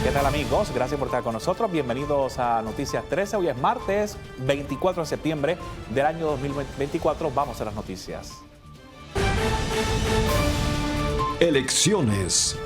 ¿Qué tal, amigos? Gracias por estar con nosotros. Bienvenidos a Noticias 13. Hoy es martes 24 de septiembre del año 2024. Vamos a las noticias. Elecciones.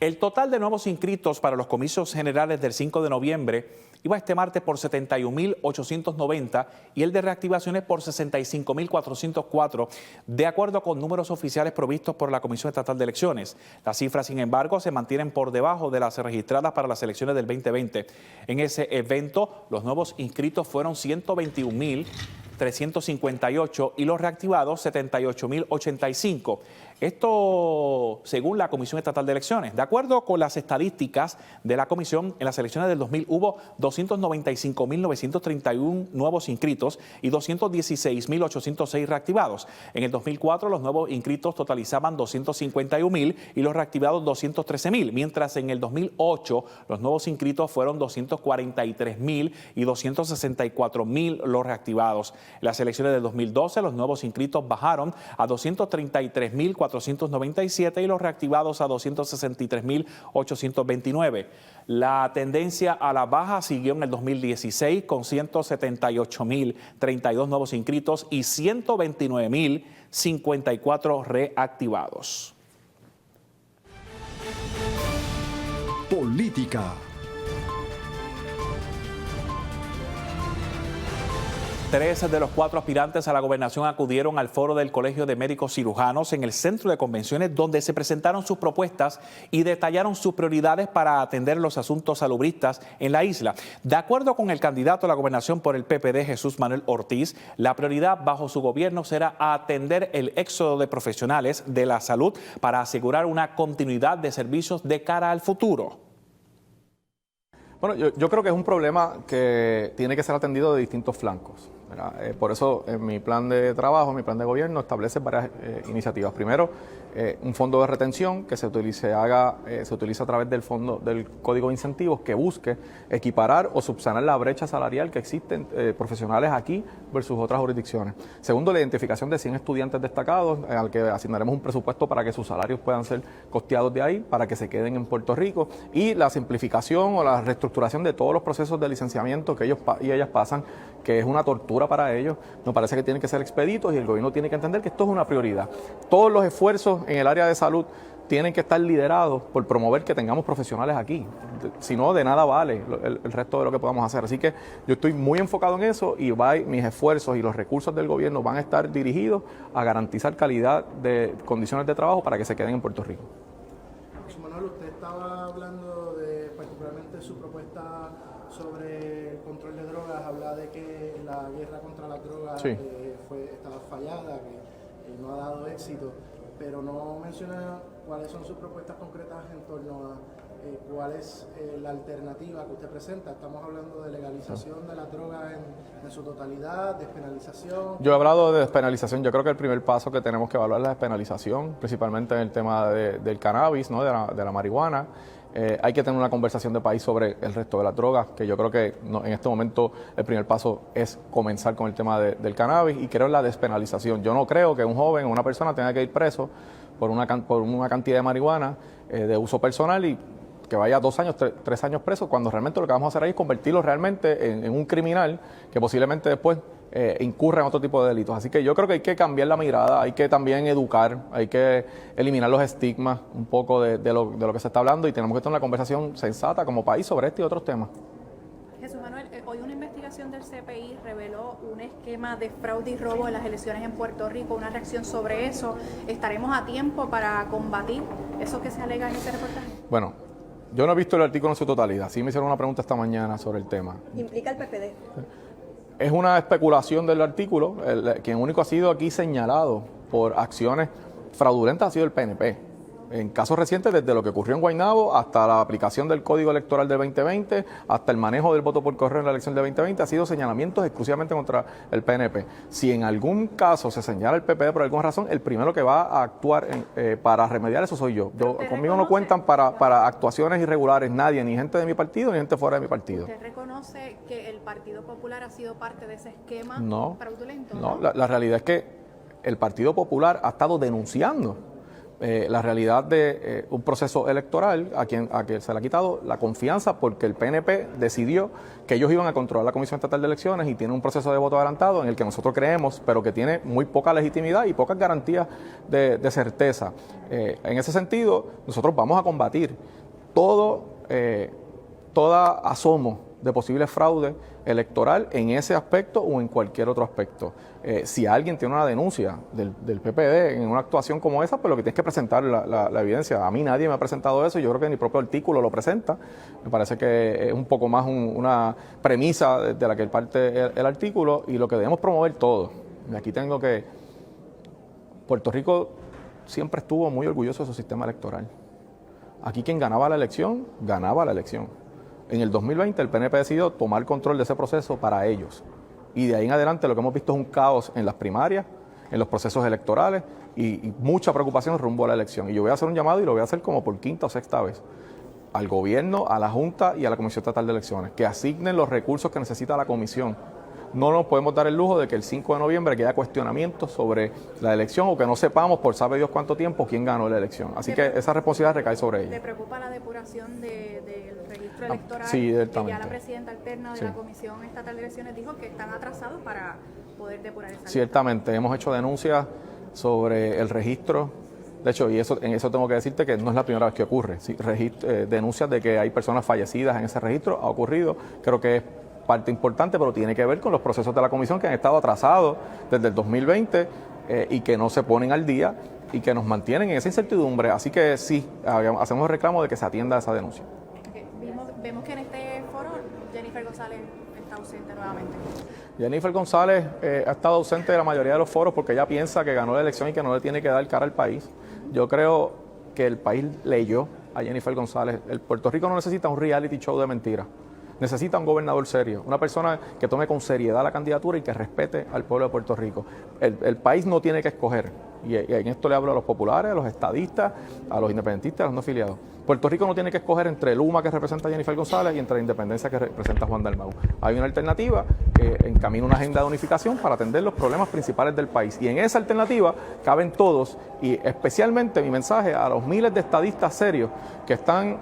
El total de nuevos inscritos para los comicios generales del 5 de noviembre iba este martes por 71.890 y el de reactivaciones por 65.404, de acuerdo con números oficiales provistos por la Comisión Estatal de Elecciones. Las cifras, sin embargo, se mantienen por debajo de las registradas para las elecciones del 2020. En ese evento, los nuevos inscritos fueron 121.358 y los reactivados 78.085. Esto según la Comisión Estatal de Elecciones. De acuerdo con las estadísticas de la Comisión, en las elecciones del 2000 hubo 295.931 nuevos inscritos y 216.806 reactivados. En el 2004 los nuevos inscritos totalizaban 251.000 y los reactivados 213.000, mientras en el 2008 los nuevos inscritos fueron 243.000 y 264.000 los reactivados. En las elecciones del 2012 los nuevos inscritos bajaron a 233.497 y los reactivados a 263.829. La tendencia a la baja siguió en el 2016 con 178.032 nuevos inscritos y 129.054 reactivados. Política. 3 de los 4 aspirantes a la gobernación acudieron al foro del Colegio de Médicos Cirujanos en el Centro de Convenciones, donde se presentaron sus propuestas y detallaron sus prioridades para atender los asuntos salubristas en la isla. De acuerdo con el candidato a la gobernación por el PPD, Jesús Manuel Ortiz, la prioridad bajo su gobierno será atender el éxodo de profesionales de la salud para asegurar una continuidad de servicios de cara al futuro. Bueno, yo creo que es un problema que tiene que ser atendido de distintos flancos. Por eso en mi plan de trabajo, mi plan de gobierno establece varias iniciativas. Primero, un fondo de retención que se utilice a través del fondo del Código de Incentivos que busque equiparar o subsanar la brecha salarial que existen profesionales aquí versus otras jurisdicciones. Segundo, la identificación de 100 estudiantes destacados al que asignaremos un presupuesto para que sus salarios puedan ser costeados de ahí, para que se queden en Puerto Rico, y la simplificación o la reestructuración de todos los procesos de licenciamiento que ellos y ellas pasan, que es una tortura para ellos. Nos parece que tienen que ser expeditos y el gobierno tiene que entender que esto es una prioridad. Todos los esfuerzos en el área de salud tienen que estar liderados por promover que tengamos profesionales aquí. Si no, de nada vale el resto de lo que podamos hacer. Así que yo estoy muy enfocado en eso y mis esfuerzos y los recursos del gobierno van a estar dirigidos a garantizar calidad de condiciones de trabajo para que se queden en Puerto Rico. José Manuel, usted estaba hablando de particularmente su propuesta sobre el control de drogas, habla de que la guerra contra las drogas estaba fallada, que no ha dado éxito, pero no menciona cuáles son sus propuestas concretas en torno a cuál es la alternativa que usted presenta. Estamos hablando de legalización de las drogas en su totalidad, despenalización. Yo he hablado de despenalización. Yo creo que el primer paso que tenemos que evaluar es la despenalización, principalmente en el tema del cannabis, ¿no? de la marihuana. Hay que tener una conversación de país sobre el resto de las drogas, que yo creo que en este momento el primer paso es comenzar con el tema del cannabis, y creo en la despenalización. Yo no creo que un joven o una persona tenga que ir preso por una cantidad de marihuana de uso personal y que vaya 2 años, 3 años preso, cuando realmente lo que vamos a hacer ahí es convertirlo realmente en un criminal que posiblemente después incurra en otro tipo de delitos. Así que yo creo que hay que cambiar la mirada, hay que también educar, hay que eliminar los estigmas un poco de lo que se está hablando, y tenemos que tener una conversación sensata como país sobre este y otros temas. Jesús Manuel, hoy una investigación del CPI reveló un esquema de fraude y robo en las elecciones en Puerto Rico, una reacción sobre eso. ¿Estaremos a tiempo para combatir eso que se alega en ese reportaje? Bueno, yo no he visto el artículo en su totalidad. Sí me hicieron una pregunta esta mañana sobre el tema. ¿Implica el PPD? Es una especulación del artículo. Quien único ha sido aquí señalado por acciones fraudulentas ha sido el PNP. En casos recientes, desde lo que ocurrió en Guaynabo hasta la aplicación del Código Electoral del 2020, hasta el manejo del voto por correo en la elección del 2020, ha sido señalamientos exclusivamente contra el PNP. Si en algún caso se señala el PPD por alguna razón, el primero que va a actuar para remediar eso soy yo. Conmigo no cuentan para actuaciones irregulares nadie, ni gente de mi partido, ni gente fuera de mi partido. ¿Usted reconoce que el Partido Popular ha sido parte de ese esquema fraudulento? No, la realidad es que el Partido Popular ha estado denunciando la realidad de un proceso electoral a quien se le ha quitado la confianza porque el PNP decidió que ellos iban a controlar la Comisión Estatal de Elecciones y tiene un proceso de voto adelantado en el que nosotros creemos, pero que tiene muy poca legitimidad y pocas garantías de certeza. En ese sentido, nosotros vamos a combatir toda asomo de posible fraude electoral en ese aspecto o en cualquier otro aspecto. Si alguien tiene una denuncia del PPD en una actuación como esa, pues lo que tienes que presentar la evidencia. A mí nadie me ha presentado eso, yo creo que ni el propio artículo lo presenta. Me parece que es un poco más una premisa de la que parte el artículo y lo que debemos promover todos. Y aquí tengo que... Puerto Rico siempre estuvo muy orgulloso de su sistema electoral. Aquí quien ganaba la elección, ganaba la elección. En el 2020 el PNP decidió tomar control de ese proceso para ellos. Y de ahí en adelante lo que hemos visto es un caos en las primarias, en los procesos electorales y mucha preocupación rumbo a la elección. Y yo voy a hacer un llamado y lo voy a hacer como por quinta o sexta vez al gobierno, a la Junta y a la Comisión Estatal de Elecciones, que asignen los recursos que necesita la comisión. No nos podemos dar el lujo de que el 5 de noviembre haya cuestionamientos sobre la elección o que no sepamos por sabe Dios cuánto tiempo quién ganó la elección. Así que esa responsabilidad recae sobre ellos. ¿Te preocupa la depuración del registro electoral? Sí, que directamente. ya la presidenta alterna de la Comisión Estatal de Elecciones dijo que están atrasados para poder depurar esa lista. Ciertamente, hemos hecho denuncias sobre el registro. De hecho, en eso tengo que decirte que no es la primera vez que ocurre. Sí, denuncias de que hay personas fallecidas en ese registro ha ocurrido. Creo que es parte importante, pero tiene que ver con los procesos de la comisión que han estado atrasados desde el 2020 y que no se ponen al día y que nos mantienen en esa incertidumbre. Así que sí, hacemos el reclamo de que se atienda esa denuncia. Okay. Vemos que en este foro Jennifer González está ausente nuevamente. Jennifer González ha estado ausente de la mayoría de los foros porque ella piensa que ganó la elección y que no le tiene que dar cara al país. Yo creo que el país leyó a Jennifer González. El Puerto Rico no necesita un reality show de mentiras. Necesita un gobernador serio, una persona que tome con seriedad la candidatura y que respete al pueblo de Puerto Rico. El país no tiene que escoger, y en esto le hablo a los populares, a los estadistas, a los independentistas, a los no afiliados. Puerto Rico no tiene que escoger entre el UMA que representa a Jennifer González y entre la independencia que representa a Juan Dalmau. Hay una alternativa que encamina una agenda de unificación para atender los problemas principales del país. Y en esa alternativa caben todos, y especialmente mi mensaje a los miles de estadistas serios que están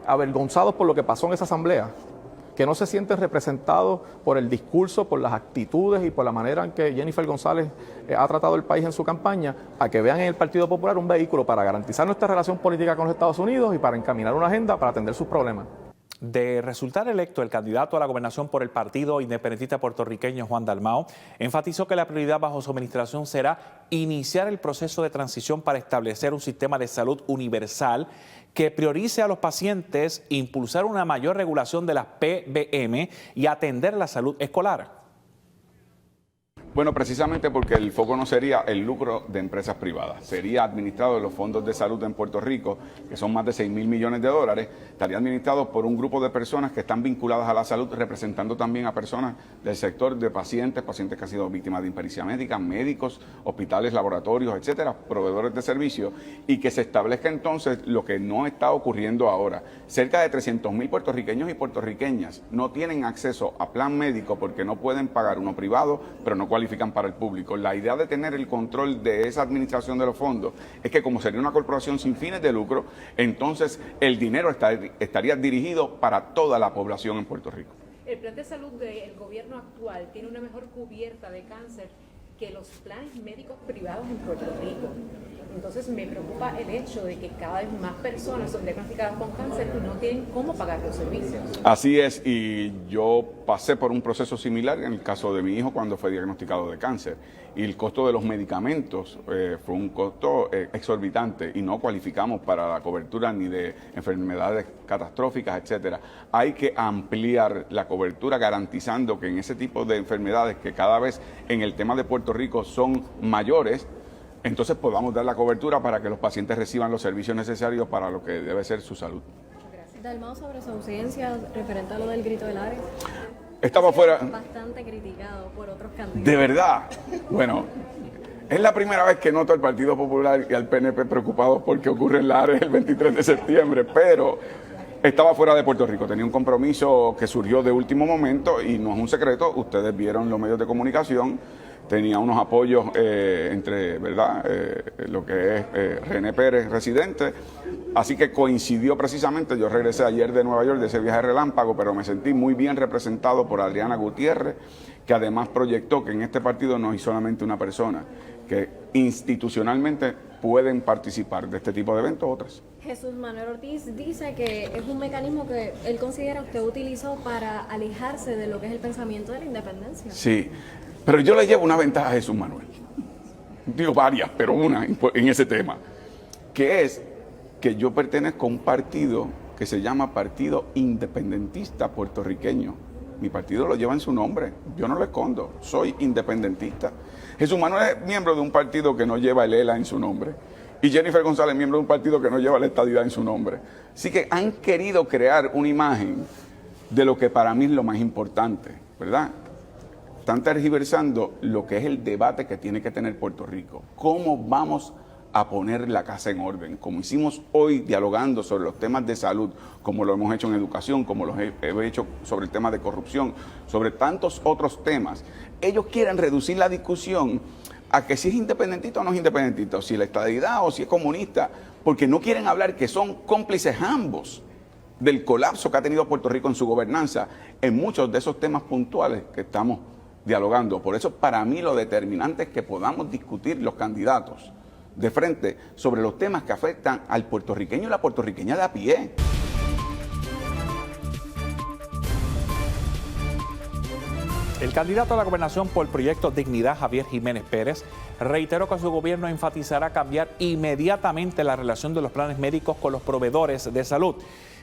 avergonzados por lo que pasó en esa asamblea, que no se sienten representados por el discurso, por las actitudes y por la manera en que Jennifer González ha tratado el país en su campaña, a que vean en el Partido Popular un vehículo para garantizar nuestra relación política con los Estados Unidos y para encaminar una agenda para atender sus problemas. De resultar electo el candidato a la gobernación por el Partido Independentista Puertorriqueño, Juan Dalmau, enfatizó que la prioridad bajo su administración será iniciar el proceso de transición para establecer un sistema de salud universal que priorice a los pacientes, impulsar una mayor regulación de las PBM y atender la salud escolar. Bueno, precisamente porque el foco no sería el lucro de empresas privadas, sería administrado de los fondos de salud en Puerto Rico, que son más de 6.000 millones de dólares, estaría administrado por un grupo de personas que están vinculadas a la salud, representando también a personas del sector de pacientes que han sido víctimas de impericia médica, médicos, hospitales, laboratorios, etcétera, proveedores de servicios, y que se establezca entonces lo que no está ocurriendo ahora. Cerca de 300.000 puertorriqueños y puertorriqueñas no tienen acceso a plan médico porque no pueden pagar uno privado, pero no cualifican para el público. La idea de tener el control de esa administración de los fondos es que, como sería una corporación sin fines de lucro, entonces el dinero estaría dirigido para toda la población en Puerto Rico. El plan de salud del gobierno actual tiene una mejor cubierta de cáncer que los planes médicos privados en Puerto Rico. Entonces me preocupa el hecho de que cada vez más personas son diagnosticadas con cáncer y no tienen cómo pagar los servicios. Así es, y yo pasé por un proceso similar en el caso de mi hijo cuando fue diagnosticado de cáncer. Y el costo de los medicamentos fue un costo exorbitante y no cualificamos para la cobertura ni de enfermedades catastróficas, etcétera. Hay que ampliar la cobertura garantizando que en ese tipo de enfermedades que cada vez en el tema de Puerto Rico son mayores, entonces podamos dar la cobertura para que los pacientes reciban los servicios necesarios para lo que debe ser su salud. Dalmau, sobre su ausencia referente a lo del grito del Ares. Estaba fuera. Bastante criticado por otros candidatos. ¿De verdad? Bueno, es la primera vez que noto al Partido Popular y al PNP preocupados porque ocurre en la Ares el 23 de septiembre, pero estaba fuera de Puerto Rico, tenía un compromiso que surgió de último momento y no es un secreto, ustedes vieron los medios de comunicación tenía unos apoyos entre, ¿verdad?, lo que es René Pérez, residente. Así que coincidió precisamente, yo regresé ayer de Nueva York de ese viaje relámpago, pero me sentí muy bien representado por Adriana Gutiérrez, que además proyectó que en este partido no hay solamente una persona, que institucionalmente pueden participar de este tipo de eventos otras. Jesús Manuel Ortiz dice que es un mecanismo que él considera usted utilizó para alejarse de lo que es el pensamiento de la independencia. Sí, pero yo le llevo una ventaja a Jesús Manuel. Digo varias, pero una en ese tema, que es que yo pertenezco a un partido que se llama Partido Independentista Puertorriqueño. Mi partido lo lleva en su nombre, yo no lo escondo, soy independentista. Jesús Manuel es miembro de un partido que no lleva el ELA en su nombre. Y Jennifer González es miembro de un partido que no lleva la estadidad en su nombre. Así que han querido crear una imagen de lo que para mí es lo más importante, ¿verdad? Están tergiversando lo que es el debate que tiene que tener Puerto Rico. ¿Cómo vamos a poner la casa en orden? Como hicimos hoy dialogando sobre los temas de salud, como lo hemos hecho en educación, como lo he hecho sobre el tema de corrupción, sobre tantos otros temas. Ellos quieren reducir la discusión a que si es independentista o no es independentista, o si es la estadidad o si es comunista, porque no quieren hablar que son cómplices ambos del colapso que ha tenido Puerto Rico en su gobernanza en muchos de esos temas puntuales que estamos dialogando. Por eso, para mí, lo determinante es que podamos discutir los candidatos de frente sobre los temas que afectan al puertorriqueño y la puertorriqueña de a pie. El candidato a la gobernación por el proyecto Dignidad, Javier Jiménez Pérez, reiteró que su gobierno enfatizará cambiar inmediatamente la relación de los planes médicos con los proveedores de salud.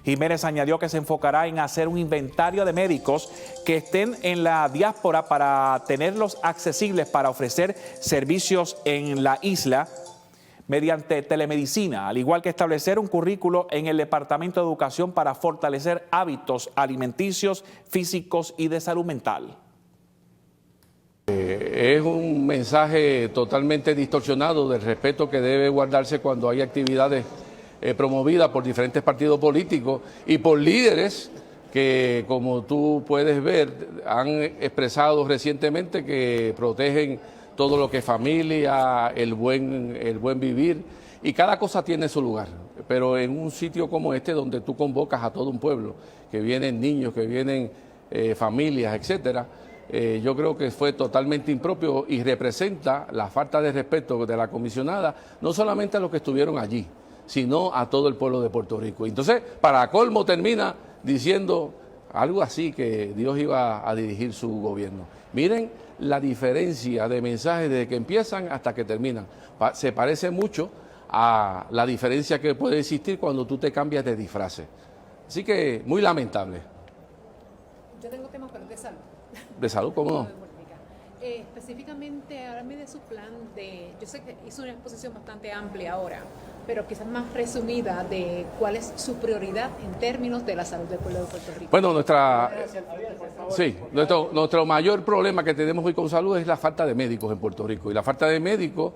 Jiménez añadió que se enfocará en hacer un inventario de médicos que estén en la diáspora para tenerlos accesibles para ofrecer servicios en la isla mediante telemedicina, al igual que establecer un currículo en el Departamento de Educación para fortalecer hábitos alimenticios, físicos y de salud mental. Es un mensaje totalmente distorsionado del respeto que debe guardarse cuando hay actividades promovidas por diferentes partidos políticos y por líderes que, como tú puedes ver, han expresado recientemente que protegen todo lo que es familia, el buen vivir, y cada cosa tiene su lugar. Pero en un sitio como este, donde tú convocas a todo un pueblo, que vienen niños, que vienen familias, etcétera, yo creo que fue totalmente impropio y representa la falta de respeto de la comisionada, no solamente a los que estuvieron allí, sino a todo el pueblo de Puerto Rico. Entonces, para colmo, termina diciendo algo así, que Dios iba a dirigir su gobierno. Miren la diferencia de mensajes desde que empiezan hasta que terminan. Se parece mucho a la diferencia que puede existir cuando tú te cambias de disfraz. Así que muy lamentable. Yo tengo temas, pero de salud. ¿De salud? ¿Cómo no? Específicamente, háblame de su plan de... Yo sé que hizo una exposición bastante amplia ahora, pero quizás más resumida de cuál es su prioridad en términos de la salud del pueblo de Puerto Rico. Bueno, nuestro mayor problema que tenemos hoy con salud es la falta de médicos en Puerto Rico. Y la falta de médicos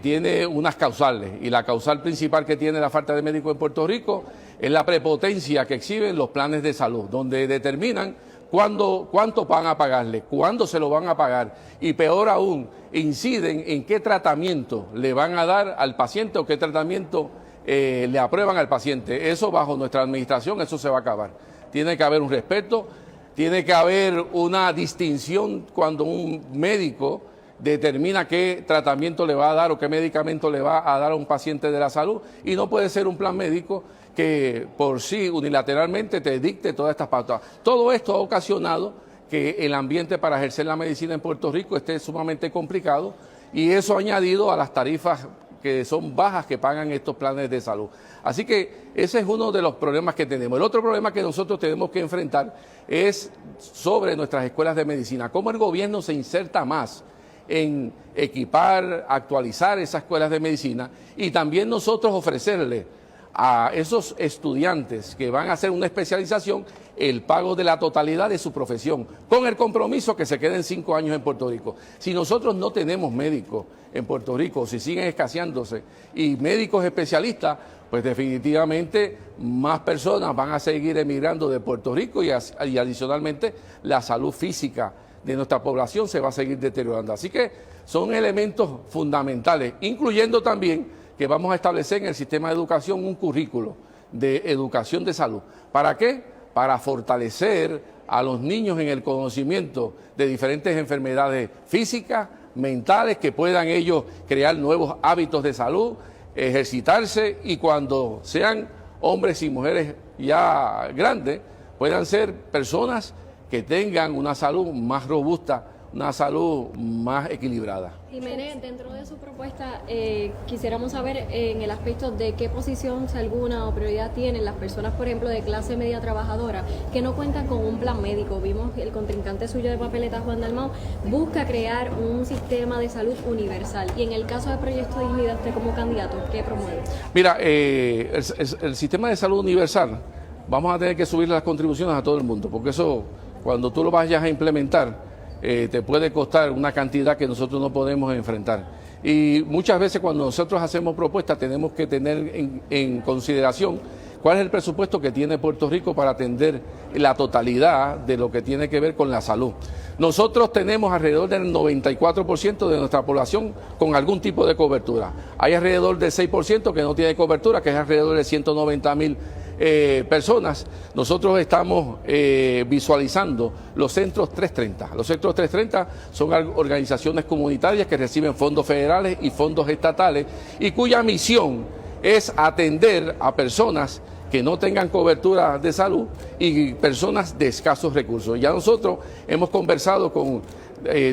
tiene unas causales. Y la causal principal que tiene la falta de médicos en Puerto Rico es la prepotencia que exhiben los planes de salud, donde determinan cuánto van a pagarle, cuándo se lo van a pagar y, peor aún, inciden en qué tratamiento le van a dar al paciente o qué tratamiento le aprueban al paciente. Eso, bajo nuestra administración, eso se va a acabar. Tiene que haber un respeto, tiene que haber una distinción cuando un médico determina qué tratamiento le va a dar o qué medicamento le va a dar a un paciente de la salud, y no puede ser un plan médico que por sí unilateralmente te dicte todas estas pautas. Todo esto ha ocasionado que el ambiente para ejercer la medicina en Puerto Rico esté sumamente complicado, y eso añadido a las tarifas que son bajas que pagan estos planes de salud. Así que ese es uno de los problemas que tenemos. El otro problema que nosotros tenemos que enfrentar es sobre nuestras escuelas de medicina. Cómo el gobierno se inserta más en equipar, actualizar esas escuelas de medicina, y también nosotros ofrecerle a esos estudiantes que van a hacer una especialización el pago de la totalidad de su profesión, con el compromiso que se queden 5 años en Puerto Rico. Si nosotros no tenemos médicos en Puerto Rico, si siguen escaseándose y médicos especialistas, pues definitivamente más personas van a seguir emigrando de Puerto Rico, y adicionalmente la salud física de nuestra población se va a seguir deteriorando. Así que son elementos fundamentales, incluyendo también que vamos a establecer en el sistema de educación un currículo de educación de salud. ¿Para qué? Para fortalecer a los niños en el conocimiento de diferentes enfermedades físicas, mentales, que puedan ellos crear nuevos hábitos de salud, ejercitarse y cuando sean hombres y mujeres ya grandes, puedan ser personas que tengan una salud más robusta, una salud más equilibrada. Jiménez, dentro de su propuesta, quisiéramos saber en el aspecto de qué posición, si alguna o prioridad tienen las personas, por ejemplo, de clase media trabajadora, que no cuentan con un plan médico. Vimos que el contrincante suyo de papeleta, Juan Dalmau, busca crear un sistema de salud universal. Y en el caso del Proyecto Dignidad, usted como candidato, ¿qué promueve? Mira, el sistema de salud universal, vamos a tener que subir las contribuciones a todo el mundo, porque eso, cuando tú lo vayas a implementar, te puede costar una cantidad que nosotros no podemos enfrentar. Y muchas veces cuando nosotros hacemos propuestas tenemos que tener en consideración cuál es el presupuesto que tiene Puerto Rico para atender la totalidad de lo que tiene que ver con la salud. Nosotros tenemos alrededor del 94% de nuestra población con algún tipo de cobertura. Hay alrededor del 6% que no tiene cobertura, que es alrededor de 190,000 personas. Nosotros estamos visualizando los centros 330. Los centros 330 son organizaciones comunitarias que reciben fondos federales y fondos estatales y cuya misión es atender a personas que no tengan cobertura de salud y personas de escasos recursos. Ya nosotros hemos conversado con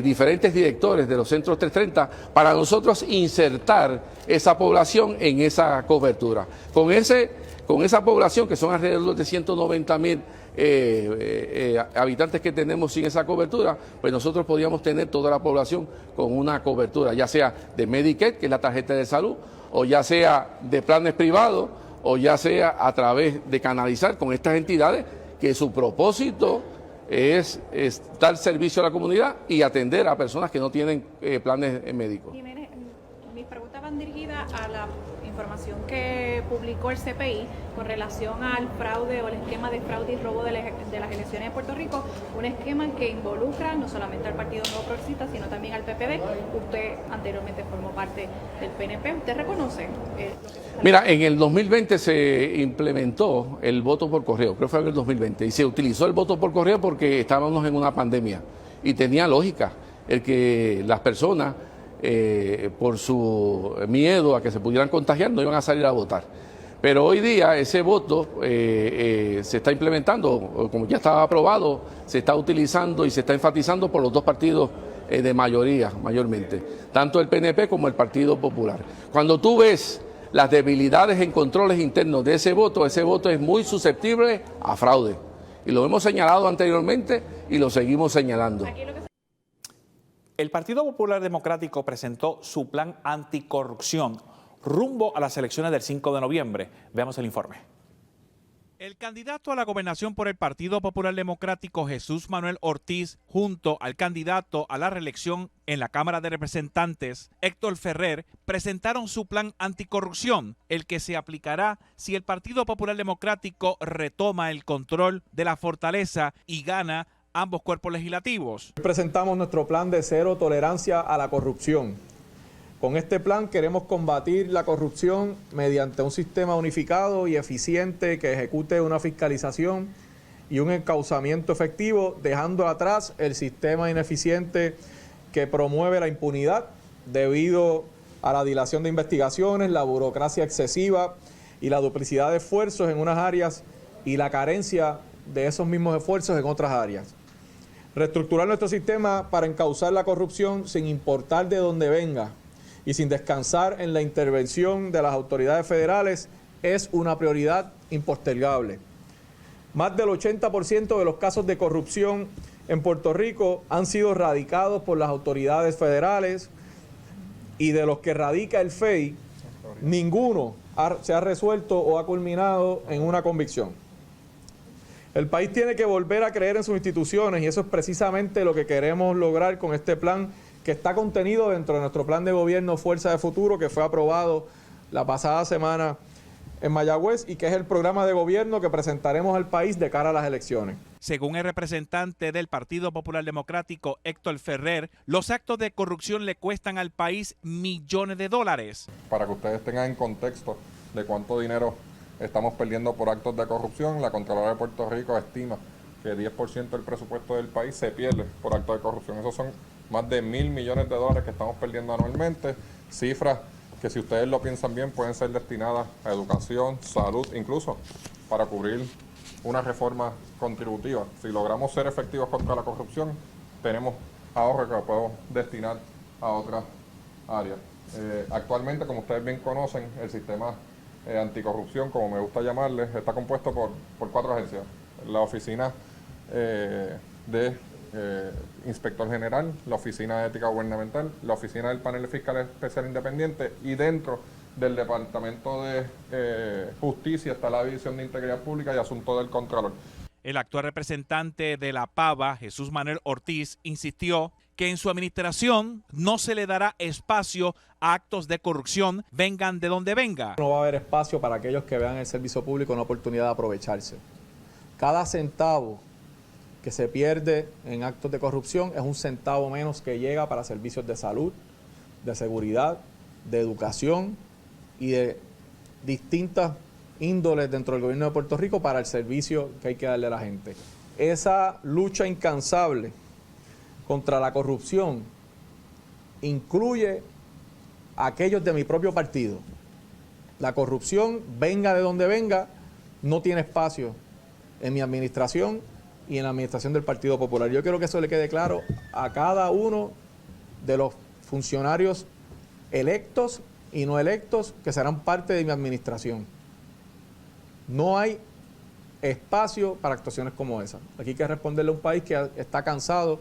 diferentes directores de los centros 330 para nosotros insertar esa población en esa cobertura. Con esa población, que son alrededor de 190,000 habitantes que tenemos sin esa cobertura, pues nosotros podríamos tener toda la población con una cobertura, ya sea de Medicaid, que es la tarjeta de salud, o ya sea de planes privados, o ya sea a través de canalizar con estas entidades que su propósito es dar servicio a la comunidad y atender a personas que no tienen planes médicos. Jiménez, mis preguntas van dirigidas a la información que publicó el CPI con relación al fraude o el esquema de fraude y robo de las elecciones de Puerto Rico, un esquema que involucra no solamente al Partido Nuevo Progresista, sino también al PPD. Usted anteriormente formó parte del PNP. ¿Usted reconoce lo que se... Mira, en el 2020 se implementó el voto por correo, creo que fue en el 2020, y se utilizó el voto por correo porque estábamos en una pandemia y tenía lógica el que las personas por su miedo a que se pudieran contagiar, no iban a salir a votar. Pero hoy día ese voto se está implementando, como ya estaba aprobado, se está utilizando y se está enfatizando por los dos partidos de mayoría, mayormente, tanto el PNP como el Partido Popular. Cuando tú ves las debilidades en controles internos de ese voto es muy susceptible a fraude. Y lo hemos señalado anteriormente y lo seguimos señalando. El Partido Popular Democrático presentó su plan anticorrupción rumbo a las elecciones del 5 de noviembre. Veamos el informe. El candidato a la gobernación por el Partido Popular Democrático, Jesús Manuel Ortiz, junto al candidato a la reelección en la Cámara de Representantes, Héctor Ferrer, presentaron su plan anticorrupción, el que se aplicará si el Partido Popular Democrático retoma el control de la fortaleza y gana ambos cuerpos legislativos. Presentamos nuestro plan de cero tolerancia a la corrupción. Con este plan queremos combatir la corrupción mediante un sistema unificado y eficiente que ejecute una fiscalización y un encauzamiento efectivo, dejando atrás el sistema ineficiente que promueve la impunidad debido a la dilación de investigaciones, la burocracia excesiva y la duplicidad de esfuerzos en unas áreas y la carencia de esos mismos esfuerzos en otras áreas. Reestructurar nuestro sistema para encauzar la corrupción sin importar de dónde venga y sin descansar en la intervención de las autoridades federales es una prioridad impostergable. Más del 80% de los casos de corrupción en Puerto Rico han sido radicados por las autoridades federales y de los que radica el FEI, ninguno se ha resuelto o ha culminado en una convicción. El país tiene que volver a creer en sus instituciones y eso es precisamente lo que queremos lograr con este plan que está contenido dentro de nuestro plan de gobierno Fuerza de Futuro, que fue aprobado la pasada semana en Mayagüez y que es el programa de gobierno que presentaremos al país de cara a las elecciones. Según el representante del Partido Popular Democrático, Héctor Ferrer, los actos de corrupción le cuestan al país millones de dólares. Para que ustedes tengan en contexto de cuánto dinero estamos perdiendo por actos de corrupción, la Contraloría de Puerto Rico estima que 10% del presupuesto del país se pierde por actos de corrupción. Esos son más de $1.000 millones que estamos perdiendo anualmente, cifras que si ustedes lo piensan bien pueden ser destinadas a educación, salud, incluso para cubrir una reforma contributiva. Si logramos ser efectivos contra la corrupción, tenemos ahorros que podemos destinar a otras áreas. Actualmente, como ustedes bien conocen, el sistema anticorrupción, como me gusta llamarle, está compuesto por 4 agencias. La Oficina de Inspector General, la Oficina de Ética Gubernamental, la Oficina del Panel Fiscal Especial Independiente y dentro del Departamento de Justicia está la División de Integridad Pública y Asuntos del Contralor. El actual representante de la PAVA, Jesús Manuel Ortiz, insistió que en su administración no se le dará espacio a actos de corrupción, vengan de donde venga. No va a haber espacio para aquellos que vean el servicio público una oportunidad de aprovecharse. Cada centavo que se pierde en actos de corrupción es un centavo menos que llega para servicios de salud, de seguridad, de educación y de distintas índoles dentro del gobierno de Puerto Rico para el servicio que hay que darle a la gente. Esa lucha incansable contra la corrupción incluye a aquellos de mi propio partido. La corrupción, venga de donde venga, no tiene espacio en mi administración y en la administración del Partido Popular. Yo quiero que eso le quede claro a cada uno de los funcionarios electos y no electos que serán parte de mi administración. No hay espacio para actuaciones como esa. Aquí hay que responderle a un país que está cansado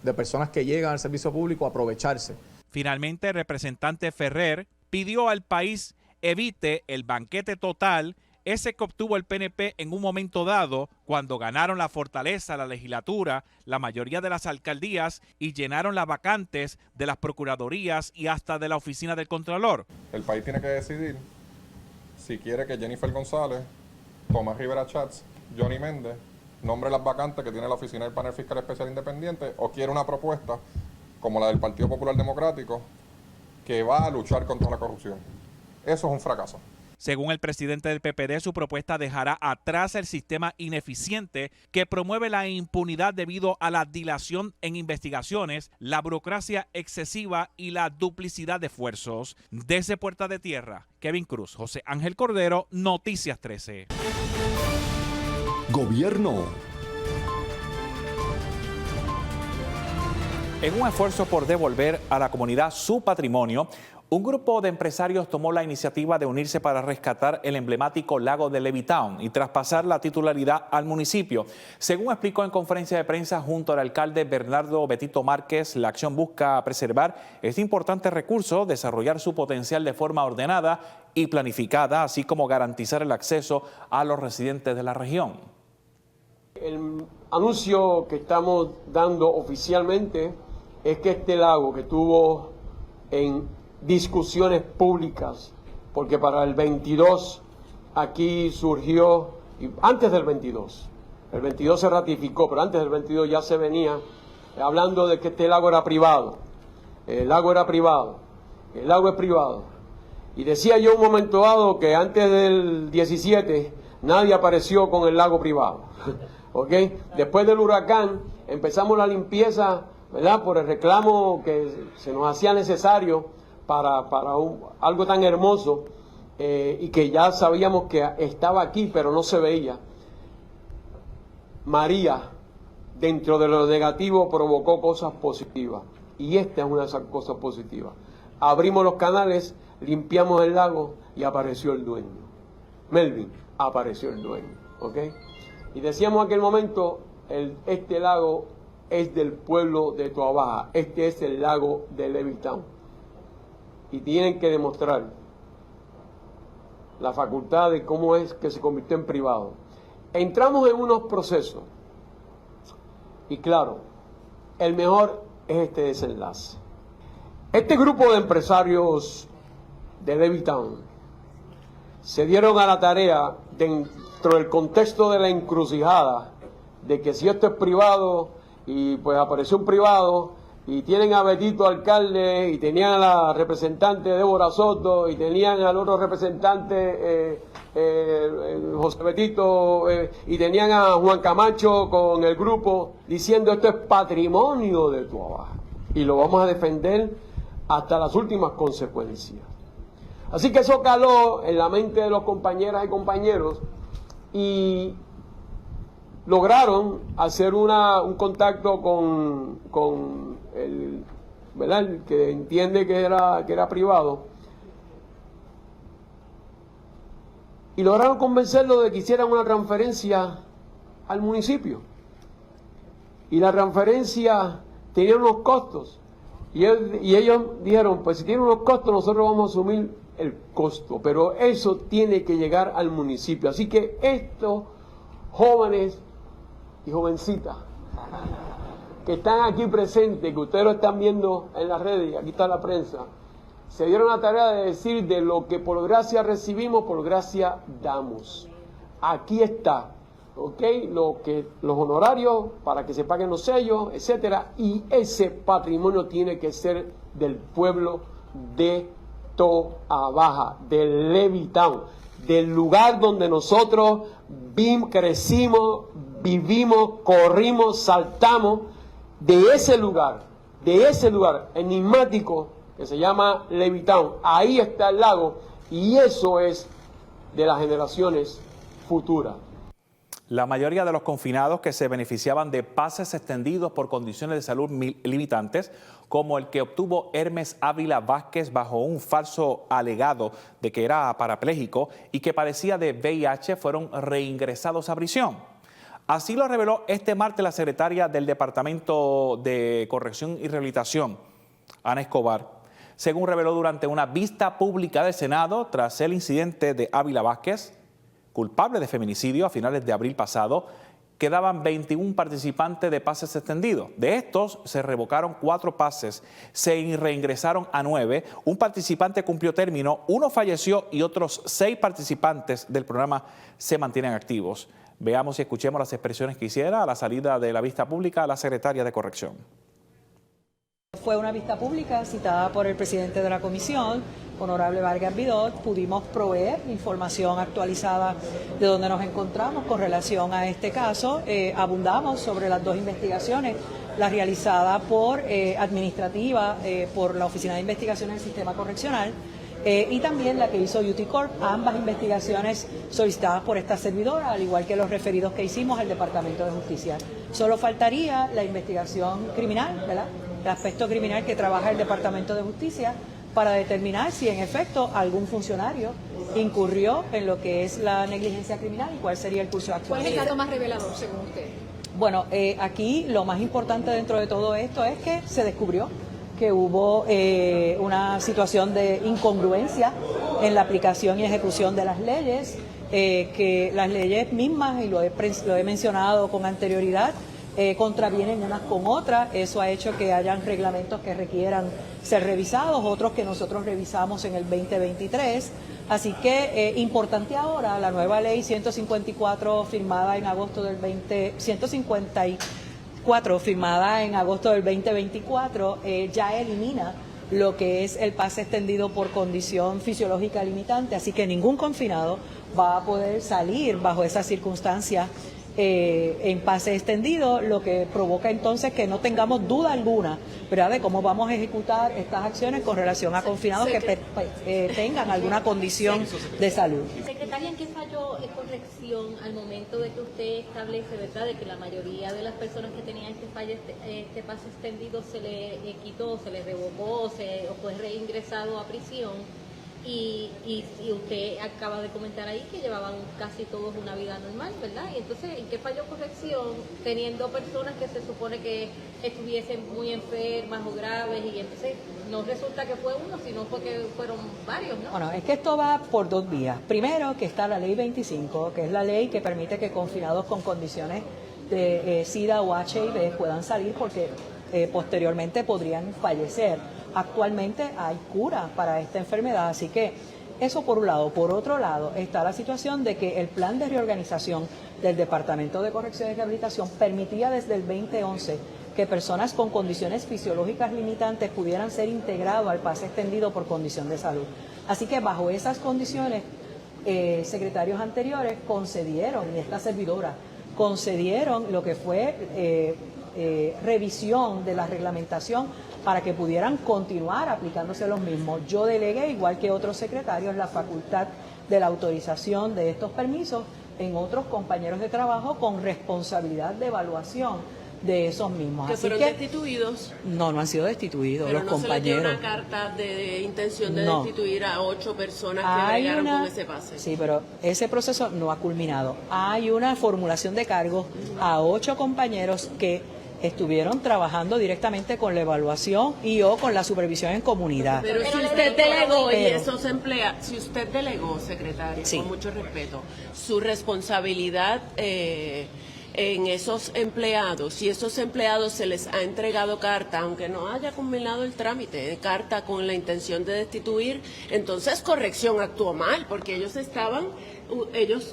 de personas que llegan al servicio público a aprovecharse. Finalmente, el representante Ferrer pidió al país evite el banquete total, ese que obtuvo el PNP en un momento dado cuando ganaron la fortaleza, la legislatura, la mayoría de las alcaldías y llenaron las vacantes de las procuradurías y hasta de la oficina del Contralor. El país tiene que decidir si quiere que Jennifer González, Tomás Rivera Chats, Johnny Méndez nombre las vacantes que tiene la Oficina del Panel Fiscal Especial Independiente o quiere una propuesta como la del Partido Popular Democrático que va a luchar contra la corrupción. Eso es un fracaso. Según el presidente del PPD, su propuesta dejará atrás el sistema ineficiente que promueve la impunidad debido a la dilación en investigaciones, la burocracia excesiva y la duplicidad de esfuerzos. Desde Puerta de Tierra, Kevin Cruz, José Ángel Cordero, Noticias 13. Gobierno. En un esfuerzo por devolver a la comunidad su patrimonio, un grupo de empresarios tomó la iniciativa de unirse para rescatar el emblemático lago de Levittown y traspasar la titularidad al municipio. Según explicó en conferencia de prensa junto al alcalde Bernardo Betito Márquez, la acción busca preservar este importante recurso, desarrollar su potencial de forma ordenada y planificada, así como garantizar el acceso a los residentes de la región. El anuncio que estamos dando oficialmente es que este lago que tuvo en discusiones públicas, porque para el 22 aquí surgió, antes del 22, el 22 se ratificó, pero antes del 22 ya se venía hablando de que este lago era privado, el lago era privado, el lago es privado. Y decía yo un momento dado que antes del 17 nadie apareció con el lago privado. ¿Okay? Después del huracán empezamos la limpieza, ¿verdad? Por el reclamo que se nos hacía necesario para algo tan hermoso y que ya sabíamos que estaba aquí pero no se veía. María, dentro de lo negativo, provocó cosas positivas y esta es una de esas cosas positivas. Abrimos los canales, limpiamos el lago y apareció el dueño. Melvin, apareció el dueño. ¿Ok? Y decíamos en aquel momento, este lago es del pueblo de Toa Baja, este es el lago de Levittown. Y tienen que demostrar la facultad de cómo es que se convirtió en privado. Entramos en unos procesos y claro, el mejor es este desenlace. Este grupo de empresarios de Levittown se dieron a la tarea, dentro del contexto de la encrucijada de que si esto es privado y pues apareció un privado y tienen a Betito alcalde y tenían a la representante Débora Soto y tenían al otro representante José Betito y tenían a Juan Camacho con el grupo diciendo esto es patrimonio de Toa Baja y lo vamos a defender hasta las últimas consecuencias. Así que eso caló en la mente de los compañeras y compañeros y lograron hacer un contacto con el, ¿verdad?, el que entiende que era privado, y lograron convencerlo de que hicieran una transferencia al municipio. Y la transferencia tenía unos costos. Y ellos dijeron, pues si tiene unos costos, nosotros vamos a asumir el costo, pero eso tiene que llegar al municipio. Así que estos jóvenes y jovencitas que están aquí presentes, que ustedes lo están viendo en las redes, y aquí está la prensa, se dieron la tarea de decir de lo que por gracia recibimos, por gracia damos. Aquí está, ¿ok? Los honorarios para que se paguen los sellos, etcétera, y ese patrimonio tiene que ser del pueblo de Toa Baja, del Levitown, del lugar donde nosotros crecimos, vivimos, corrimos, saltamos, de ese lugar enigmático que se llama Levitown. Ahí está el lago y eso es de las generaciones futuras. La mayoría de los confinados que se beneficiaban de pases extendidos por condiciones de salud limitantes, como el que obtuvo Hermes Ávila Vázquez bajo un falso alegado de que era parapléjico y que padecía de VIH, fueron reingresados a prisión. Así lo reveló este martes la secretaria del Departamento de Corrección y Rehabilitación, Ana Escobar. Según reveló durante una vista pública del Senado, tras el incidente de Ávila Vázquez, culpable de feminicidio a finales de abril pasado, quedaban 21 participantes de pases extendidos. De estos se revocaron 4 pases, se reingresaron a 9, un participante cumplió término, 1 falleció y otros 6 participantes del programa se mantienen activos. Veamos y escuchemos las expresiones que hiciera a la salida de la vista pública la secretaria de Corrección. Fue una vista pública citada por el presidente de la comisión, honorable Vargas Vidot. Pudimos proveer información actualizada de donde nos encontramos con relación a este caso. Abundamos sobre las 2 investigaciones, la realizada por administrativa por la Oficina de Investigaciones del Sistema Correccional y también la que hizo UT Corp, ambas investigaciones solicitadas por esta servidora, al igual que los referidos que hicimos al Departamento de Justicia. Solo faltaría la investigación criminal, ¿verdad?, el aspecto criminal que trabaja el Departamento de Justicia para determinar si en efecto algún funcionario incurrió en lo que es la negligencia criminal y cuál sería el curso de acción. ¿Cuál es el dato más revelador según usted? Bueno, aquí lo más importante dentro de todo esto es que se descubrió que hubo una situación de incongruencia en la aplicación y ejecución de las leyes, que las leyes mismas, y lo he mencionado con anterioridad, contravienen unas con otras. Eso ha hecho que hayan reglamentos que requieran ser revisados, otros que nosotros revisamos en el 2023. Así que importante ahora, la nueva ley 154 firmada en agosto del 154 firmada en agosto del 2024 ya elimina lo que es el pase extendido por condición fisiológica limitante, así que ningún confinado va a poder salir bajo esas circunstancias en pase extendido, lo que provoca entonces que no tengamos duda alguna, ¿verdad?, de cómo vamos a ejecutar estas acciones con relación a confinados que tengan alguna condición de salud. Secretaria, ¿en qué falló corrección al momento de que usted establece, verdad, de que la mayoría de las personas que tenían este pase extendido se le quitó, se le revocó o fue reingresado a prisión? Y usted acaba de comentar ahí que llevaban casi todos una vida normal, ¿verdad? Y entonces, ¿en qué falló corrección teniendo personas que se supone que estuviesen muy enfermas o graves y entonces no resulta que fue uno, sino porque fueron varios, ¿no? Bueno, es que esto va por 2 vías. Primero, que está la ley 25, que es la ley que permite que confinados con condiciones de SIDA o HIV puedan salir porque posteriormente podrían fallecer. Actualmente hay cura para esta enfermedad, así que eso por un lado. Por otro lado está la situación de que el plan de reorganización del Departamento de Corrección y Rehabilitación permitía desde el 2011 que personas con condiciones fisiológicas limitantes pudieran ser integrados al pase extendido por condición de salud. Así que bajo esas condiciones, secretarios anteriores concedieron, y esta servidora, concedieron lo que fue revisión de la reglamentación para que pudieran continuar aplicándose los mismos. Yo delegué, igual que otros secretarios, la facultad de la autorización de estos permisos en otros compañeros de trabajo con responsabilidad de evaluación de esos mismos. ¿Que Así fueron que, destituidos? No, no han sido destituidos Pero los no compañeros. se les dio una carta de intención de No. destituir a 8 personas que bregaron con ese pase. Sí, pero ese proceso no ha culminado. Hay una formulación de cargos a 8 compañeros que estuvieron trabajando directamente con la evaluación y o con la supervisión en comunidad. Pero si usted delegó y esos empleados, si usted delegó, secretaria, Sí. con mucho respeto, su responsabilidad en esos empleados, y esos empleados se les ha entregado carta, aunque no haya culminado el trámite de carta con la intención de destituir, entonces corrección actuó mal, porque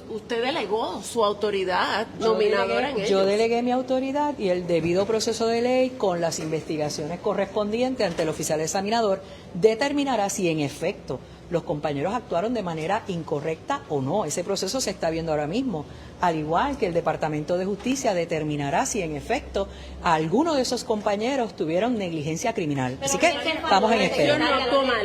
usted delegó su autoridad nominadora en ellos. Yo delegué mi autoridad y el debido proceso de ley con las investigaciones correspondientes ante el oficial examinador determinará si en efecto los compañeros actuaron de manera incorrecta o no. Ese proceso se está viendo ahora mismo. Al igual que el Departamento de Justicia determinará si en efecto alguno de esos compañeros tuvieron negligencia criminal. Así que estamos en espera.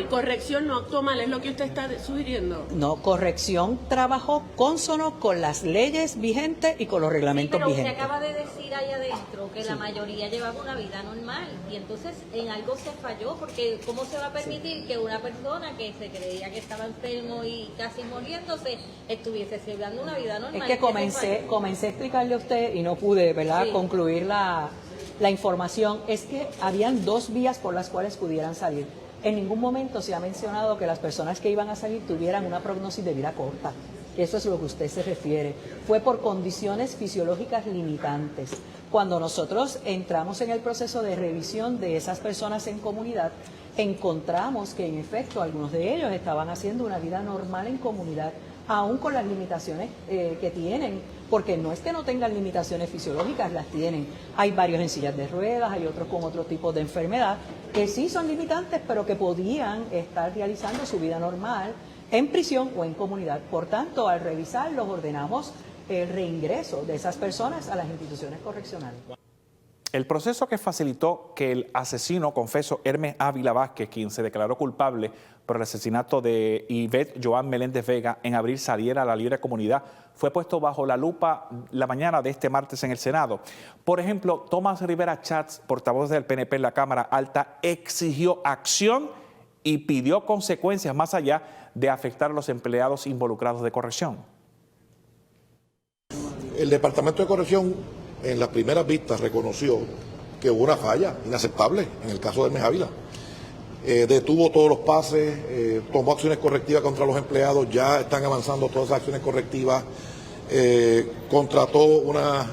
Corrección no actuó mal, es lo que usted está sugiriendo. No, corrección trabajó consono con las leyes vigentes y con los reglamentos pero vigentes. usted acaba de decir ahí adentro que la mayoría llevaba una vida normal y entonces en algo se falló, porque ¿cómo se va a permitir que una persona que se creía que estaba enfermo y casi muriéndose estuviese llevando una vida normal? Es que comencé a explicarle a usted y no pude, ¿verdad?, concluir la información. Es que habían 2 vías por las cuales pudieran salir. En ningún momento se ha mencionado que las personas que iban a salir tuvieran una prognosis de vida corta. Eso es lo que usted se refiere. Fue por condiciones fisiológicas limitantes. Cuando nosotros entramos en el proceso de revisión de esas personas en comunidad, encontramos que en efecto algunos de ellos estaban haciendo una vida normal en comunidad, aún con las limitaciones que tienen, porque no es que no tengan limitaciones fisiológicas, las tienen. Hay varios en sillas de ruedas, hay otros con otro tipo de enfermedad, que sí son limitantes, pero que podían estar realizando su vida normal en prisión o en comunidad. Por tanto, al revisarlos, ordenamos el reingreso de esas personas a las instituciones correccionales. El proceso que facilitó que el asesino confeso Hermes Ávila Vázquez, quien se declaró culpable por el asesinato de Ivette Joan Meléndez Vega en abril, saliera a la libre comunidad, fue puesto bajo la lupa la mañana de este martes en el Senado. Por ejemplo, Tomás Rivera Chats, portavoz del PNP en la Cámara Alta, exigió acción y pidió consecuencias más allá de afectar a los empleados involucrados de corrección. El Departamento de Corrección en las primeras vistas reconoció que hubo una falla inaceptable en el caso de Hermes Ávila. Detuvo todos los pases, tomó acciones correctivas contra los empleados, ya están avanzando todas esas acciones correctivas, contrató una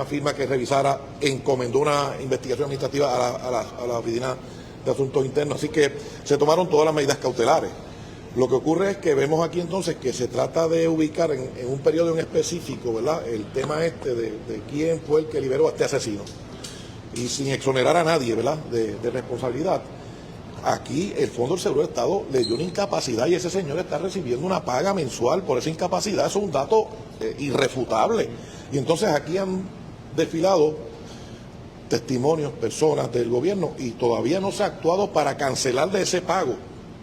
firma que revisara, encomendó una investigación administrativa a la Oficina de Asuntos Internos, así que se tomaron todas las medidas cautelares. Lo que ocurre es que vemos aquí entonces que se trata de ubicar en un periodo en específico, ¿verdad?, el tema de quién fue el que liberó a este asesino. Y sin exonerar a nadie, ¿verdad?, de responsabilidad. Aquí el Fondo del Seguro del Estado le dio una incapacidad y ese señor está recibiendo una paga mensual por esa incapacidad. Eso es un dato irrefutable. Y entonces aquí han desfilado testimonios, personas del gobierno y todavía no se ha actuado para cancelarle ese pago,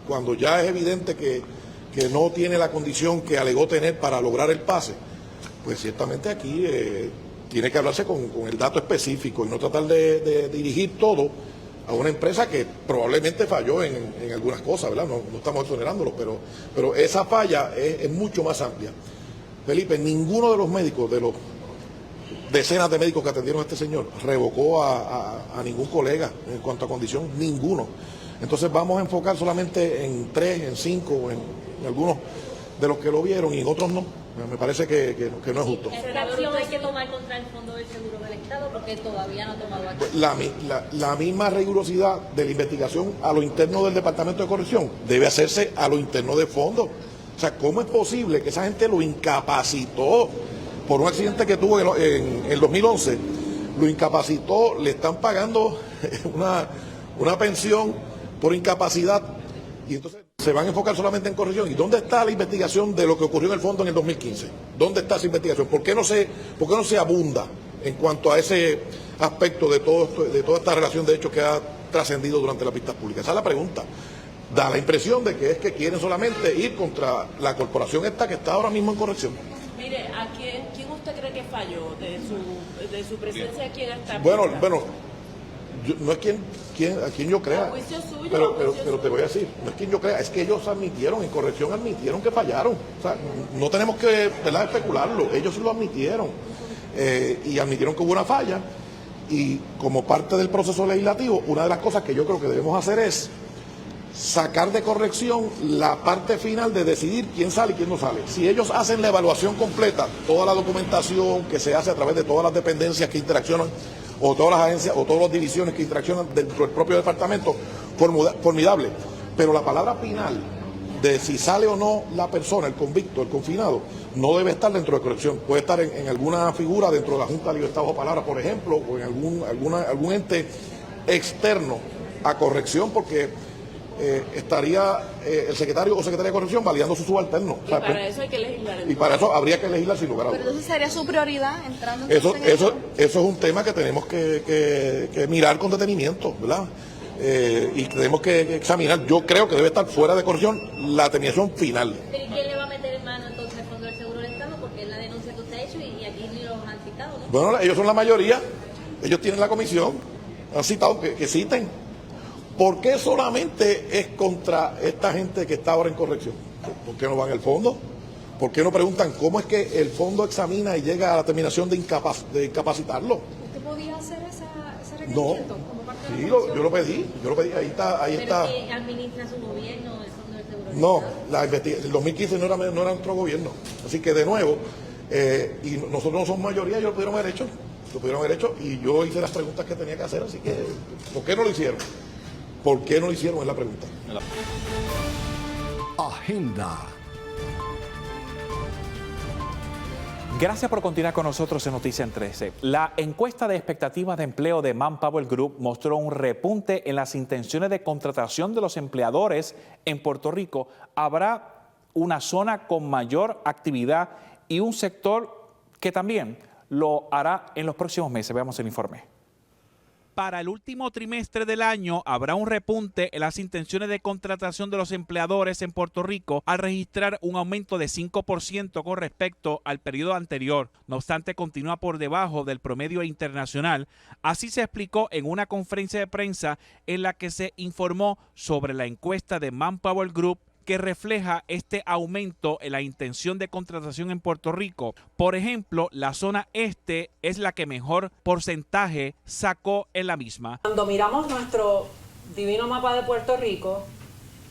cuando ya es evidente que no tiene la condición que alegó tener para lograr el pase. Pues ciertamente aquí tiene que hablarse con el dato específico y no tratar de dirigir todo a una empresa que probablemente falló en algunas cosas, ¿verdad? No estamos exonerándolo, pero esa falla es mucho más amplia. Felipe, ninguno de los médicos, de los decenas de médicos que atendieron a este señor, revocó a ningún colega en cuanto a condición, ninguno. Entonces vamos a enfocar solamente en 3, en 5, en algunos de los que lo vieron y en otros no. Me parece que no es justo. ¿Qué acción hay que tomar contra el Fondo del Seguro del Estado? Porque todavía no ha tomado acción. La misma rigurosidad de la investigación a lo interno del Departamento de Corrección debe hacerse a lo interno del fondo. O sea, ¿cómo es posible que esa gente lo incapacitó por un accidente que tuvo en el 2011, lo incapacitó, le están pagando una pensión por incapacidad y entonces se van a enfocar solamente en corrección. ¿Y dónde está la investigación de lo que ocurrió en el fondo en el 2015? ¿Dónde está esa investigación? ¿Por qué no se abunda en cuanto a ese aspecto de toda esta relación de hechos que ha trascendido durante las vistas públicas? Esa es la pregunta. Da la impresión de que es que quieren solamente ir contra la corporación esta que está ahora mismo en corrección. Mire, ¿a quién usted cree que falló de su presencia aquí en esta Bueno, no es a quien yo crea, pero te voy a decir, no es quien yo crea, es que ellos admitieron, en corrección admitieron que fallaron. O sea, no tenemos que, ¿verdad?, especularlo, ellos lo admitieron y admitieron que hubo una falla y como parte del proceso legislativo, una de las cosas que yo creo que debemos hacer es sacar de corrección la parte final de decidir quién sale y quién no sale. Si ellos hacen la evaluación completa, toda la documentación que se hace a través de todas las dependencias que interaccionan, o todas las agencias, o todas las divisiones que interaccionan dentro del propio departamento, formidable. Pero la palabra final de si sale o no la persona, el convicto, el confinado, no debe estar dentro de corrección. Puede estar en alguna figura dentro de la Junta de Libertad o Palabra, por ejemplo, o en algún ente externo a corrección, porque estaría el secretario o secretaria de corrección validando su subalterno. Y para eso hay que legislar. Y para eso habría que legislar sin lugar a dudas. Pero entonces sería su prioridad entrando eso es un tema que tenemos que mirar con detenimiento, ¿verdad? Y tenemos que examinar. Yo creo que debe estar fuera de corrección la terminación final. ¿Pero y quién le va a meter en mano entonces el Fondo del Seguro del Estado? Porque es la denuncia que usted ha hecho y aquí ni los han citado, ¿no? Bueno, ellos son la mayoría, ellos tienen la comisión, han citado que citen. ¿Por qué solamente es contra esta gente que está ahora en corrección? ¿Por qué no van al fondo? ¿Por qué no preguntan cómo es que el fondo examina y llega a la terminación de incapacitarlo? ¿Usted podía hacer ese requerimiento como parte de la Sí, comisión? yo lo pedí, ahí está. ¿Pero que administra su gobierno el Fondo del Seguro del No, Estado? el 2015 no era nuestro gobierno. Así que de nuevo, y nosotros no somos mayoría, ellos lo pudieron haber hecho, y yo hice las preguntas que tenía que hacer, así que ¿por qué no lo hicieron? ¿Por qué no lo hicieron? Es la pregunta. Agenda. Gracias por continuar con nosotros en Noticia en 13. La encuesta de expectativas de empleo de Manpower Group mostró un repunte en las intenciones de contratación de los empleadores en Puerto Rico. Habrá una zona con mayor actividad y un sector que también lo hará en los próximos meses. Veamos el informe. Para el último trimestre del año habrá un repunte en las intenciones de contratación de los empleadores en Puerto Rico al registrar un aumento de 5% con respecto al periodo anterior. No obstante, continúa por debajo del promedio internacional. Así se explicó en una conferencia de prensa en la que se informó sobre la encuesta de Manpower Group que refleja este aumento en la intención de contratación en Puerto Rico. Por ejemplo, la zona este es la que mejor porcentaje sacó en la misma. Cuando miramos nuestro divino mapa de Puerto Rico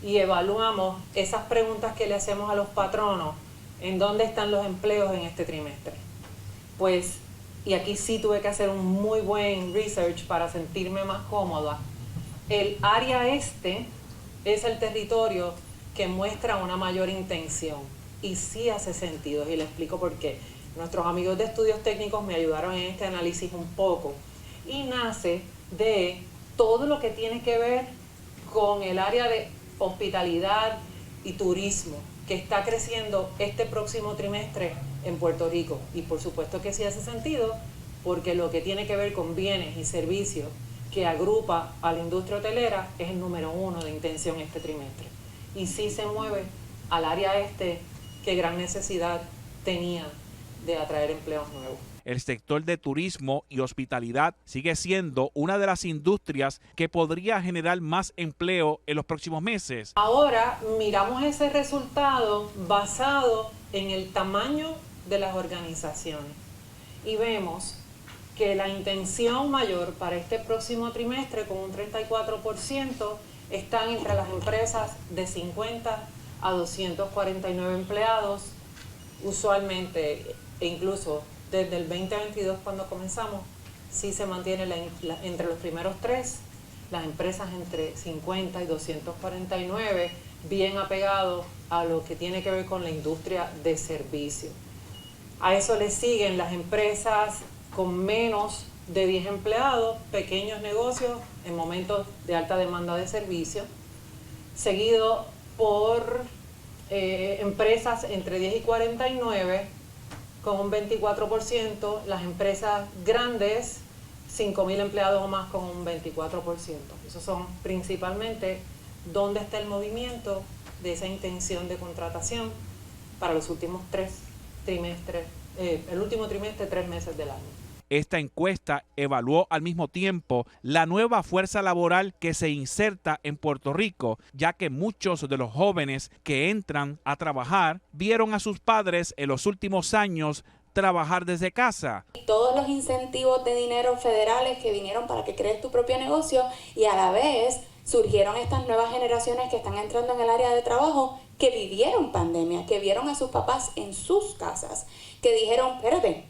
y evaluamos esas preguntas que le hacemos a los patronos, ¿en dónde están los empleos en este trimestre? Pues, y aquí sí tuve que hacer un muy buen research para sentirme más cómoda, el área este es el territorio que muestra una mayor intención y sí hace sentido y le explico por qué. Nuestros amigos de estudios técnicos me ayudaron en este análisis un poco y nace de todo lo que tiene que ver con el área de hospitalidad y turismo que está creciendo este próximo trimestre en Puerto Rico y por supuesto que sí hace sentido porque lo que tiene que ver con bienes y servicios que agrupa a la industria hotelera es el número 1 de intención este trimestre. Y sí se mueve al área este que gran necesidad tenía de atraer empleos nuevos. El sector de turismo y hospitalidad sigue siendo una de las industrias que podría generar más empleo en los próximos meses. Ahora miramos ese resultado basado en el tamaño de las organizaciones y vemos que la intención mayor para este próximo trimestre con un 34% están entre las empresas de 50 a 249 empleados, usualmente e incluso desde el 2022 cuando comenzamos, sí se mantiene entre los primeros tres, las empresas entre 50 y 249, bien apegado a lo que tiene que ver con la industria de servicio. A eso le siguen las empresas con menos de 10 empleados, pequeños negocios en momentos de alta demanda de servicio, seguido por empresas entre 10 y 49 con un 24%, las empresas grandes 5.000 empleados o más con un 24%. Esos son principalmente dónde está el movimiento de esa intención de contratación para los últimos 3 trimestres, el último trimestre, 3 meses del año. Esta encuesta evaluó al mismo tiempo la nueva fuerza laboral que se inserta en Puerto Rico, ya que muchos de los jóvenes que entran a trabajar vieron a sus padres en los últimos años trabajar desde casa. Todos los incentivos de dinero federales que vinieron para que crees tu propio negocio, y a la vez surgieron estas nuevas generaciones que están entrando en el área de trabajo, que vivieron pandemia, que vieron a sus papás en sus casas, que dijeron, espérate,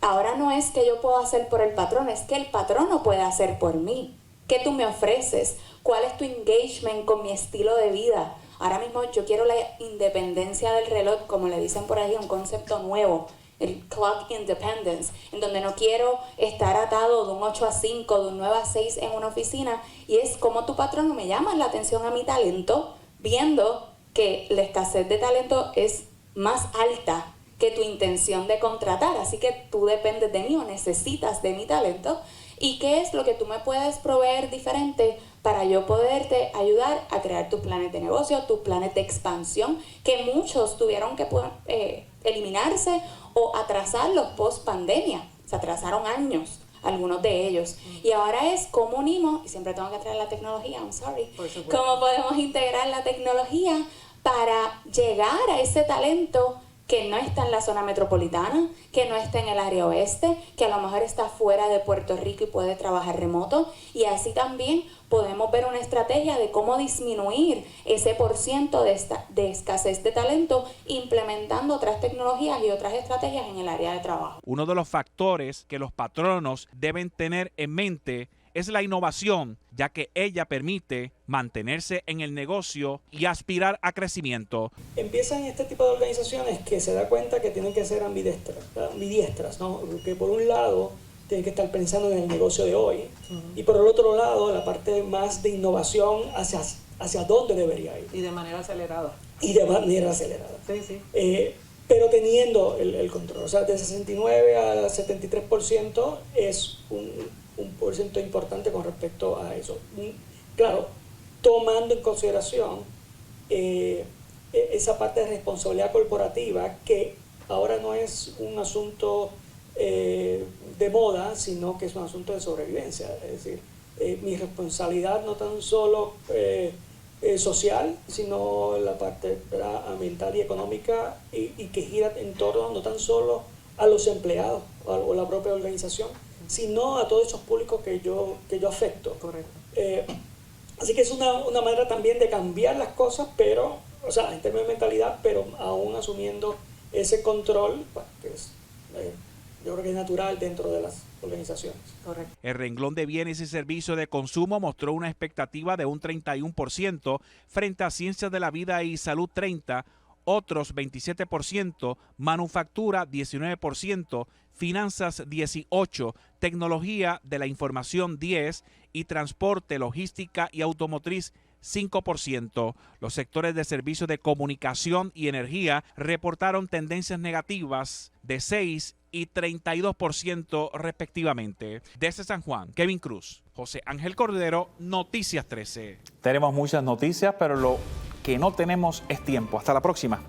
ahora no es que yo puedo hacer por el patrón, es que el patrono puede hacer por mí. ¿Qué tú me ofreces? ¿Cuál es tu engagement con mi estilo de vida? Ahora mismo yo quiero la independencia del reloj, como le dicen por ahí, un concepto nuevo, el clock independence, en donde no quiero estar atado de un 8 a 5, de un 9 a 6 en una oficina, y es como tu patrono me llama la atención a mi talento, viendo que la escasez de talento es más alta que tu intención de contratar, así que tú dependes de mí o necesitas de mi talento, y qué es lo que tú me puedes proveer diferente para yo poderte ayudar a crear tus planes de negocio, tus planes de expansión, que muchos tuvieron que eliminarse o atrasarlos post pandemia, se atrasaron años algunos de ellos, y ahora es cómo unimos, y siempre tengo que traer la tecnología, I'm sorry, cómo podemos integrar la tecnología para llegar a ese talento que no está en la zona metropolitana, que no está en el área oeste, que a lo mejor está fuera de Puerto Rico y puede trabajar remoto, y así también podemos ver una estrategia de cómo disminuir ese % de escasez de talento implementando otras tecnologías y otras estrategias en el área de trabajo. Uno de los factores que los patronos deben tener en mente es la innovación, ya que ella permite mantenerse en el negocio y aspirar a crecimiento. Empiezan este tipo de organizaciones que se da cuenta que tienen que ser ambidiestras, ¿no? Porque por un lado tienen que estar pensando en el negocio de hoy, y por el otro lado la parte más de innovación hacia dónde debería ir. Y de manera acelerada. Y de manera acelerada. Sí, sí. Pero teniendo el control, o sea, de 69 a 73% es un porcentaje importante con respecto a eso. Claro, tomando en consideración esa parte de responsabilidad corporativa, que ahora no es un asunto de moda, sino que es un asunto de sobrevivencia. Es decir, mi responsabilidad no tan solo social, sino la parte, ¿verdad?, ambiental y económica, y que gira en torno no tan solo a los empleados o la propia organización, sino a todos esos públicos que yo afecto. Correcto. Así que es una manera también de cambiar las cosas, pero, o sea, en términos de mentalidad, pero aún asumiendo ese control, pues, que es, yo creo que es natural dentro de las organizaciones. Correcto. El renglón de bienes y servicios de consumo mostró una expectativa de un 31% frente a ciencias de la vida y salud 30%, otros 27%, manufactura 19%, finanzas 18%, tecnología de la información 10% y transporte, logística y automotriz 5%. Los sectores de servicios de comunicación y energía reportaron tendencias negativas de 6% y 32% respectivamente. Desde San Juan, Kevin Cruz, José Ángel Cordero, Noticias 13. Tenemos muchas noticias, pero lo que no tenemos es tiempo. Hasta la próxima.